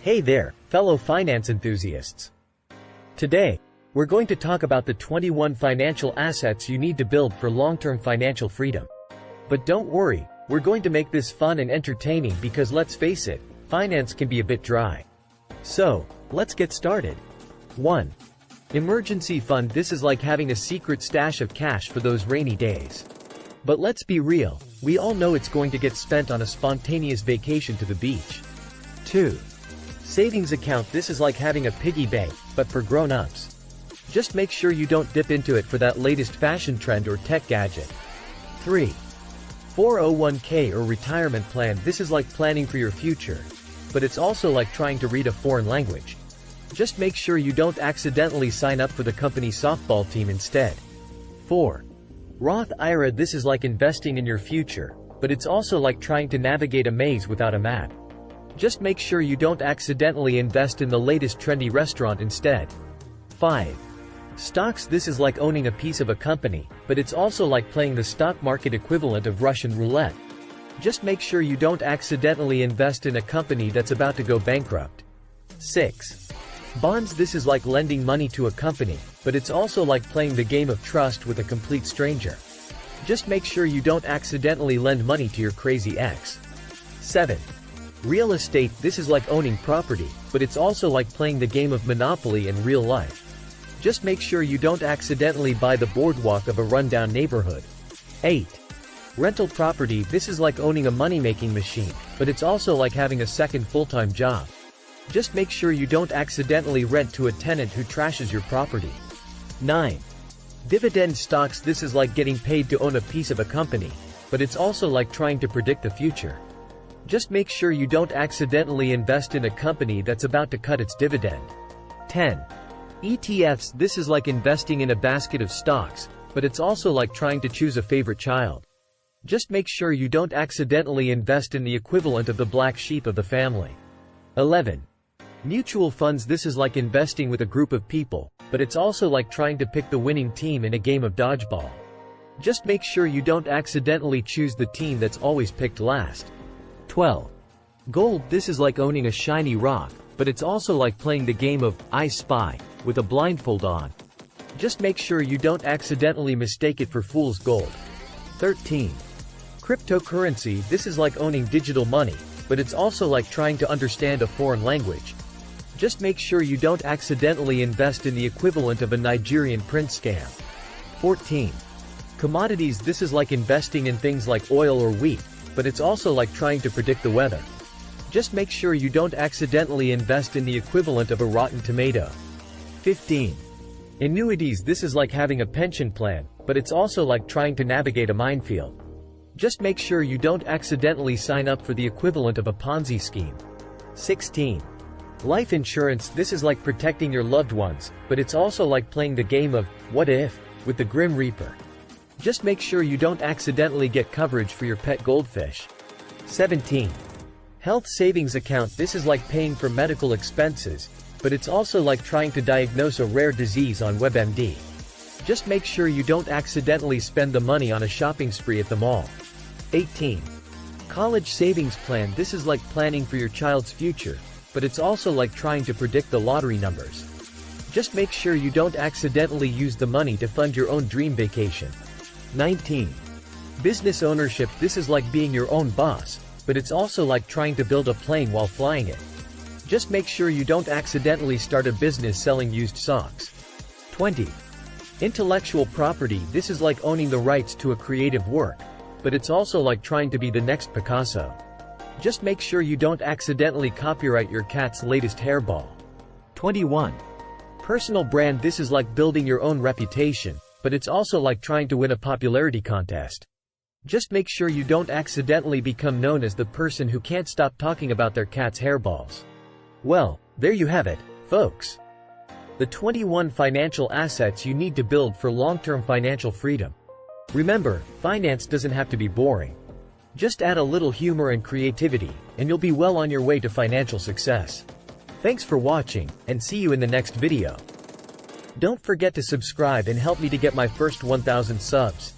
Hey there, fellow finance enthusiasts. Today, we're going to talk about the 21 financial assets you need to build for long-term financial freedom. But don't worry, we're going to make this fun and entertaining because let's face it, finance can be a bit dry. So, let's get started. 1. Emergency fund. This is like having a secret stash of cash for those rainy days. But let's be real, we all know it's going to get spent on a spontaneous vacation to the beach. 2. Savings account. This is like having a piggy bank, but for grown-ups. Just make sure you don't dip into it for that latest fashion trend or tech gadget. 3. 401k or retirement plan. This is like planning for your future. But it's also like trying to read a foreign language. Just make sure you don't accidentally sign up for the company softball team instead. 4. Roth IRA. This is like investing in your future, but it's also like trying to navigate a maze without a map. Just make sure you don't accidentally invest in the latest trendy restaurant instead. 5. Stocks. This is like owning a piece of a company, but it's also like playing the stock market equivalent of Russian roulette. Just make sure you don't accidentally invest in a company that's about to go bankrupt. 6. Bonds. This is like lending money to a company, but it's also like playing the game of trust with a complete stranger. Just make sure you don't accidentally lend money to your crazy ex. 7. Real estate. This is like owning property, but it's also like playing the game of Monopoly in real life. Just make sure you don't accidentally buy the boardwalk of a rundown neighborhood. 8. Rental property. This is like owning a money-making machine, but it's also like having a second full-time job. Just make sure you don't accidentally rent to a tenant who trashes your property. 9. Dividend stocks. This is like getting paid to own a piece of a company, but it's also like trying to predict the future. Just make sure you don't accidentally invest in a company that's about to cut its dividend. 10. ETFs. This is like investing in a basket of stocks, but it's also like trying to choose a favorite child. Just make sure you don't accidentally invest in the equivalent of the black sheep of the family. 11. Mutual funds. This is like investing with a group of people, but it's also like trying to pick the winning team in a game of dodgeball. Just make sure you don't accidentally choose the team that's always picked last. 12. Gold. This is like owning a shiny rock, but it's also like playing the game of I Spy with a blindfold on. Just make sure you don't accidentally mistake it for fool's gold. 13. Cryptocurrency. This is like owning digital money, but it's also like trying to understand a foreign language. Just make sure you don't accidentally invest in the equivalent of a Nigerian prince scam. 14. Commodities. This is like investing in things like oil or wheat, but it's also like trying to predict the weather. Just make sure you don't accidentally invest in the equivalent of a rotten tomato. 15. Annuities. This is like having a pension plan, but it's also like trying to navigate a minefield. Just make sure you don't accidentally sign up for the equivalent of a Ponzi scheme. 16. Life insurance. This is like protecting your loved ones, but it's also like playing the game of what if with the Grim Reaper. Just make sure you don't accidentally get coverage for your pet goldfish. 17. Health savings account. This is like paying for medical expenses, but it's also like trying to diagnose a rare disease on WebMD. Just make sure you don't accidentally spend the money on a shopping spree at the mall. 18. College savings plan. This is like planning for your child's future, but it's also like trying to predict the lottery numbers. Just make sure you don't accidentally use the money to fund your own dream vacation. 19. Business ownership. This is like being your own boss, but it's also like trying to build a plane while flying it. Just make sure you don't accidentally start a business selling used socks. 20. Intellectual property. This is like owning the rights to a creative work, but it's also like trying to be the next Picasso. Just make sure you don't accidentally copyright your cat's latest hairball. 21. Personal brand. This is like building your own reputation, but it's also like trying to win a popularity contest. Just make sure you don't accidentally become known as the person who can't stop talking about their cat's hairballs. Well, there you have it, folks. The 21 financial assets you need to build for long-term financial freedom. Remember, finance doesn't have to be boring. Just add a little humor and creativity, and you'll be well on your way to financial success. Thanks for watching, and see you in the next video. Don't forget to subscribe and help me to get my first 1,000 subs.